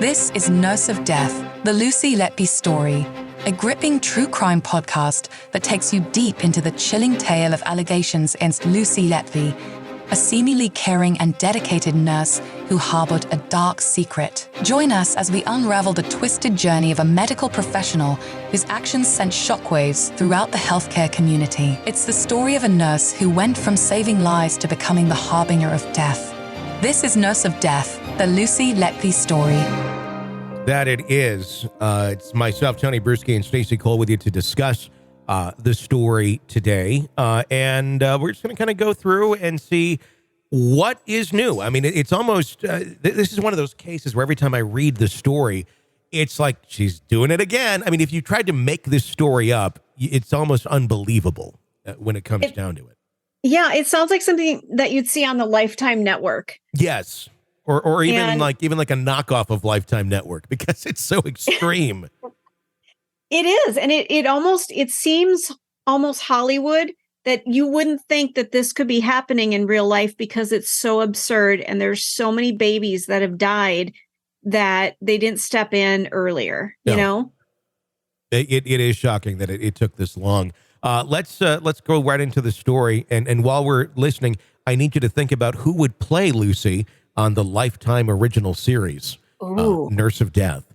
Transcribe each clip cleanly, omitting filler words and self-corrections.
This is Nurse of Death, the Lucy Letby story, a gripping true crime podcast that takes you deep into the chilling tale of allegations against Lucy Letby, a seemingly caring and dedicated nurse who harbored a dark secret. Join us as we unravel the twisted journey of a medical professional whose actions sent shockwaves throughout the healthcare community. It's the story of a nurse who went from saving lives to becoming the harbinger of death. This is Nurse of Death, the Lucy Letby story. That it is. It's myself, Tony Bruschi, and Stacey Cole with you to discuss the story today. And we're just going to kind of go through and see what is new. I mean, it's almost, this is one of those cases where every time I read the story, it's like she's doing it again. I mean, if you tried to make this story up, it's almost unbelievable when it comes down to it. Yeah, it sounds like something that you'd see on the Lifetime Network. Yes. Or even like a knockoff of Lifetime Network, because it's so extreme. It is. And it seems almost Hollywood, that you wouldn't think that this could be happening in real life because it's so absurd. And there's so many babies that have died that they didn't step in earlier, you know? It is shocking that it took this long. Let's go right into the story. And while we're listening, I need you to think about who would play Lucy on the Lifetime original series, Nurse of Death.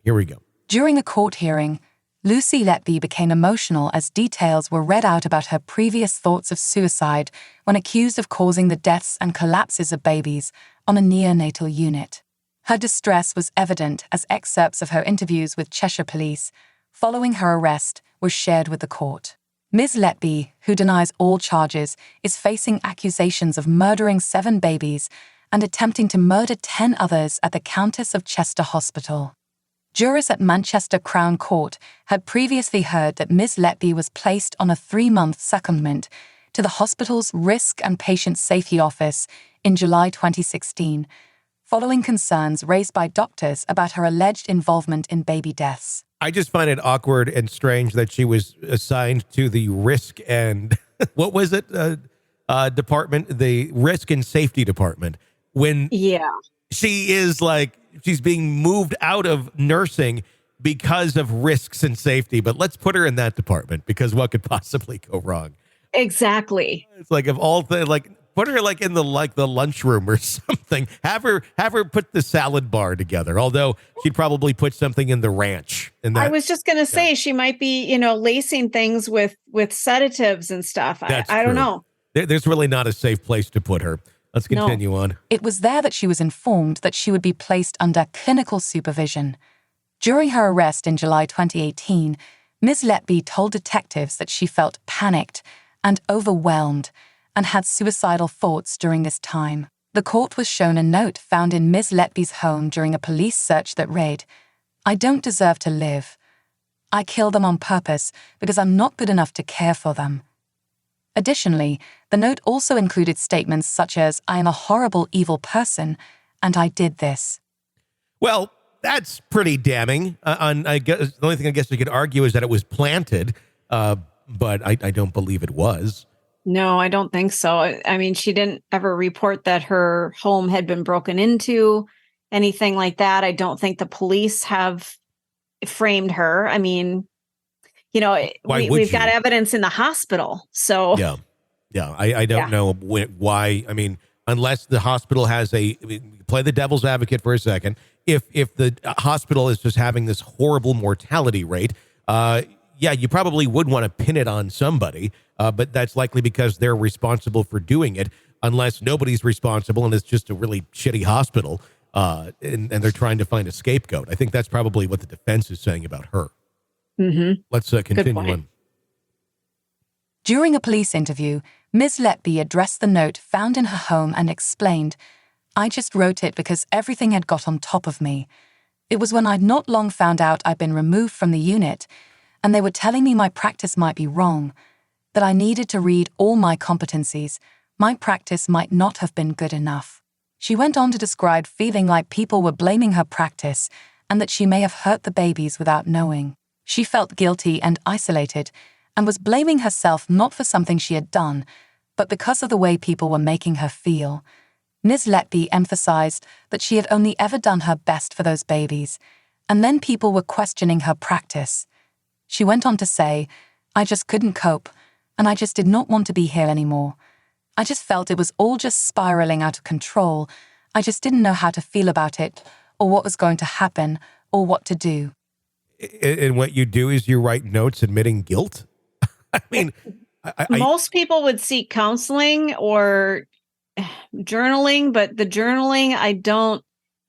Here we go. During a court hearing, Lucy Letby became emotional as details were read out about her previous thoughts of suicide when accused of causing the deaths and collapses of babies on a neonatal unit. Her distress was evident as excerpts of her interviews with Cheshire Police following her arrest were shared with the court. Ms. Letby, who denies all charges, is facing accusations of murdering 7 babies and attempting to murder 10 others at the Countess of Chester Hospital. Jurors at Manchester Crown Court had previously heard that Ms. Letby was placed on a 3-month secondment to the hospital's Risk and Patient Safety Office in July 2016, following concerns raised by doctors about her alleged involvement in baby deaths. I just find it awkward and strange that she was assigned to the risk and what was it? Department, the Risk and Safety Department, when she is like, she's being moved out of nursing because of risks and safety. But let's put her in that department, because what could possibly go wrong? Exactly. It's like, of all the, like, put her like in the lunchroom or something. Have her put the salad bar together. Although she'd probably put something in the ranch. I was just going to say she might be, lacing things with sedatives and stuff. I don't know. There's really not a safe place to put her. Let's continue on. It was there that she was informed that she would be placed under clinical supervision. During her arrest in July 2018, Ms. Letby told detectives that she felt panicked and overwhelmed and had suicidal thoughts during this time. The court was shown a note found in Ms. Letby's home during a police search that read, "I don't deserve to live. I kill them on purpose because I'm not good enough to care for them." Additionally, the note also included statements such as, "I am a horrible, evil person, and I did this." Well, that's pretty damning. I guess the only thing I guess we could argue is that it was planted, but I don't believe it was. No, I don't think so. I mean, she didn't ever report that her home had been broken into, anything like that. I don't think the police have framed her. I mean, we've got evidence in the hospital. So yeah. I don't know why. I mean, unless the hospital has play the devil's advocate for a second. If the hospital is just having this horrible mortality rate, you probably would want to pin it on somebody, but that's likely because they're responsible for doing it, unless nobody's responsible and it's just a really shitty hospital, and they're trying to find a scapegoat. I think that's probably what the defense is saying about her. Mm-hmm. Let's continue on. During a police interview, Ms. Letby addressed the note found in her home and explained, "I just wrote it because everything had got on top of me. It was when I'd not long found out I'd been removed from the unit, and they were telling me my practice might be wrong, that I needed to read all my competencies. My practice might not have been good enough." She went on to describe feeling like people were blaming her practice and that she may have hurt the babies without knowing. She felt guilty and isolated and was blaming herself not for something she had done, but because of the way people were making her feel. Ms. Letby emphasized that she had only ever done her best for those babies, and then people were questioning her practice. She went on to say, "I just couldn't cope, and I just did not want to be here anymore. I just felt it was all just spiraling out of control. I just didn't know how to feel about it, or what was going to happen, or what to do." And what you do is you write notes admitting guilt? I mean... Most people would seek counseling or journaling, but the journaling,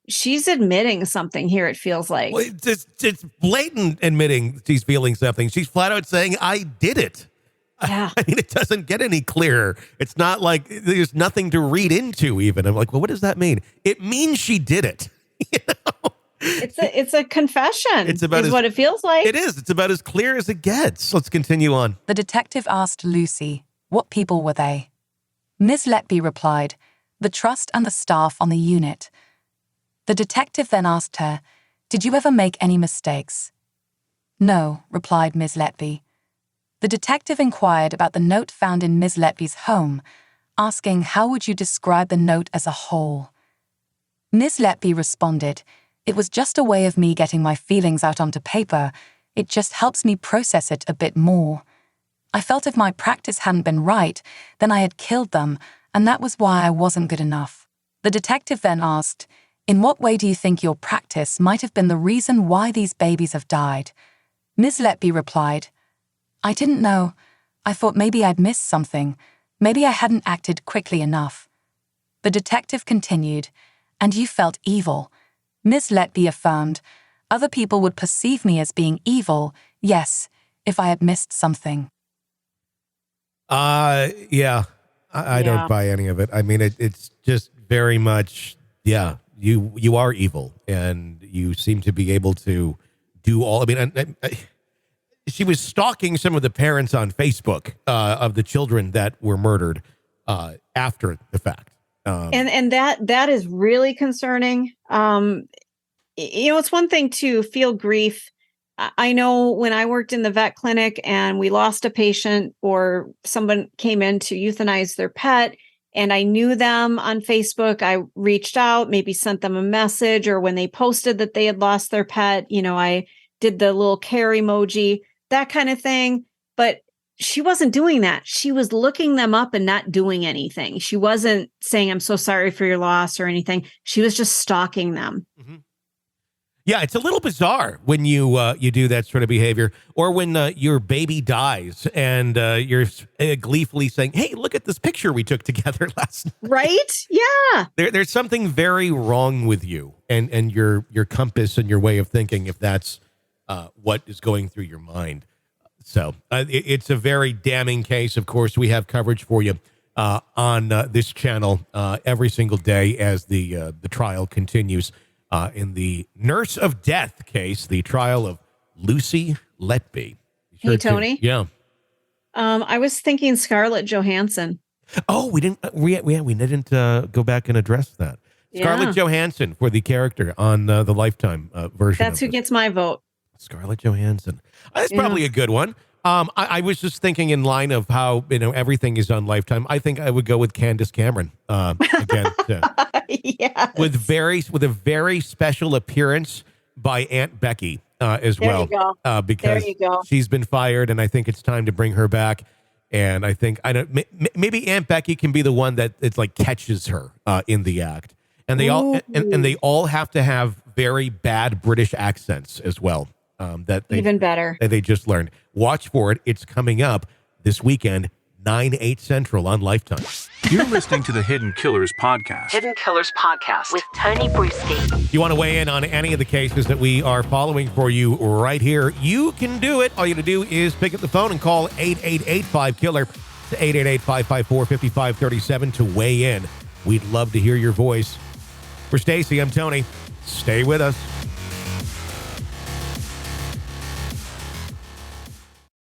she's admitting something here, it feels like. Well, it's blatant admitting she's feeling something. She's flat out saying, "I did it." Yeah. I mean, it doesn't get any clearer. It's not like there's nothing to read into even. I'm like, well, what does that mean? It means she did it. You know? It's a confession. It's about what it feels like. It is. It's about as clear as it gets. Let's continue on. The detective asked Lucy, what people were they? Ms. Letby replied, "The trust and the staff on the unit." The detective then asked her, "Did you ever make any mistakes?" "No," replied Ms. Letby. The detective inquired about the note found in Ms. Letby's home, asking how would you describe the note as a whole. Ms. Letby responded, "It was just a way of me getting my feelings out onto paper. It just helps me process it a bit more. I felt if my practice hadn't been right, then I had killed them, and that was why I wasn't good enough." The detective then asked, "In what way do you think your practice might have been the reason why these babies have died?" Ms. Letby replied, "I didn't know. I thought maybe I'd missed something. Maybe I hadn't acted quickly enough." The detective continued, "And you felt evil." Ms. Letby affirmed, "Other people would perceive me as being evil, yes, if I had missed something." Yeah. I don't buy any of it. I mean, it's just very much, yeah, you are evil, and you seem to be able to do all, I mean, she was stalking some of the parents on Facebook of the children that were murdered after the fact. And that is really concerning. It's one thing to feel grief. I know when I worked in the vet clinic and we lost a patient or someone came in to euthanize their pet and I knew them on Facebook, I reached out, maybe sent them a message, or when they posted that they had lost their pet, I did the little care emoji, that kind of thing. But she wasn't doing that. She was looking them up and not doing anything. She wasn't saying, "I'm so sorry for your loss" or anything. She was just stalking them. Mm-hmm. Yeah, it's a little bizarre when you do that sort of behavior, or when your baby dies and you're gleefully saying, "Hey, look at this picture we took together last night." Right? Yeah. There's something very wrong with you and your compass and your way of thinking if that's what is going through your mind. So it's a very damning case. Of course, we have coverage for you on this channel every single day as the trial continues. In the Nurse of Death case, the trial of Lucy Letby. Hey, Tony. Yeah. I was thinking Scarlett Johansson. Oh, we didn't go back and address that. Scarlett Johansson for the character on the Lifetime version. That's who gets my vote. Scarlett Johansson. That's probably a good one. I was just thinking in line of how, everything is on Lifetime. I think I would go with Candace Cameron again. Yes. With a very special appearance by Aunt Becky as well. There you go. Because she's been fired, and I think it's time to bring her back. And I think maybe Aunt Becky can be the one that it's like catches her in the act. And they all and they all have to have very bad British accents as well. Even better. That they just learned. Watch for it. It's coming up this weekend, 9/8 Central on Lifetime. You're listening to the Hidden Killers Podcast. Hidden Killers Podcast with Tony Bruschi. If you want to weigh in on any of the cases that we are following for you right here, you can do it. All you have to do is pick up the phone and call 888-5-KILLER to 888-554-5537 to weigh in. We'd love to hear your voice. For Stacy, I'm Tony. Stay with us.